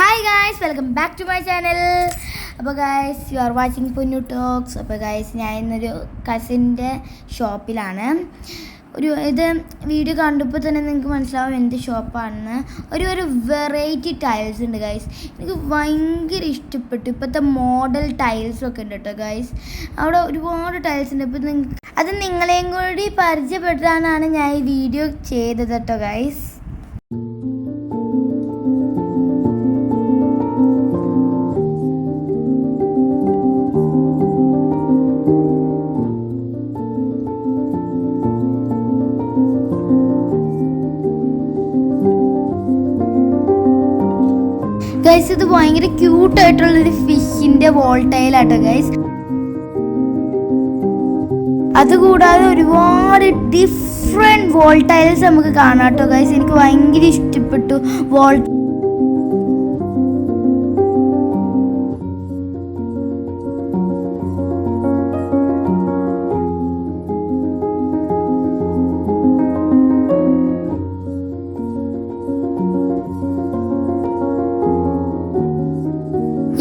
Hi guys, welcome back to my channel. അപ്പോൾ guys you are watching പൊന്നു talks. അപ്പോൾ guys ഞാൻ ഇന്നൊരു കസിൻ്റെ ഷോപ്പിലാണ്. ഇത് വീഡിയോ കണ്ടപ്പോൾ തന്നെ നിങ്ങൾക്ക് മനസ്സിലാവും എന്ത് ഷോപ്പാണെന്ന്. ഒരു വെറൈറ്റി ടൈൽസ് ഉണ്ട് ഗൈസ്. എനിക്ക് ഭയങ്കര ഇഷ്ടപ്പെട്ടു. ഇപ്പോഴത്തെ മോഡൽ ടൈൽസൊക്കെ ഉണ്ട് കേട്ടോ ഗൈസ്. അവിടെ ഒരുപാട് ടൈൽസ് ഉണ്ട്. ഇപ്പോൾ അത് നിങ്ങളെയും കൂടി പരിചയപ്പെട്ടാണ് ഞാൻ ഈ വീഡിയോ ചെയ്തത് കേട്ടോ ഗൈസ്. ഗൈസ് ഇത് ഭയങ്കര ക്യൂട്ടായിട്ടുള്ളൊരു ഫിഷിൻ്റെ വോൾ ടൈലാട്ടോ ഗൈസ്. അതുകൂടാതെ ഒരുപാട് ഡിഫറെൻറ്റ് വോൾ ടൈൽസ് നമുക്ക് കാണാം കേട്ടോ ഗൈസ്. എനിക്ക് ഭയങ്കര ഇഷ്ടപ്പെട്ടു വോൾ.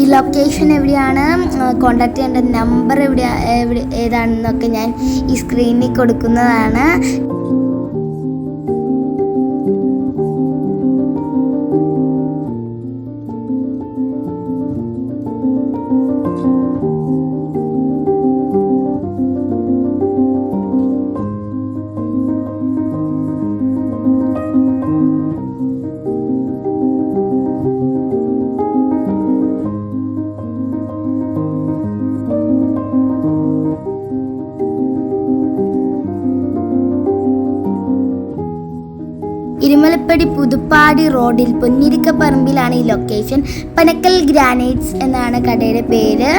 ഈ ലൊക്കേഷൻ എവിടെയാണ്, കോണ്ടാക്ട് ചെയ്യേണ്ട നമ്പർ ഏതാണെന്നൊക്കെ ഞാൻ ഈ സ്ക്രീനിൽ കൊടുക്കുന്നതാണ്. ഇരുമലപ്പടി പുതുപ്പാടി റോഡിൽ പൊന്നിരിക്കപ്പറമ്പിലാണ് ഈ ലൊക്കേഷൻ. പനക്കൽ ഗ്രാനൈറ്റ്സ് എന്നാണ് കടയുടെ പേര്.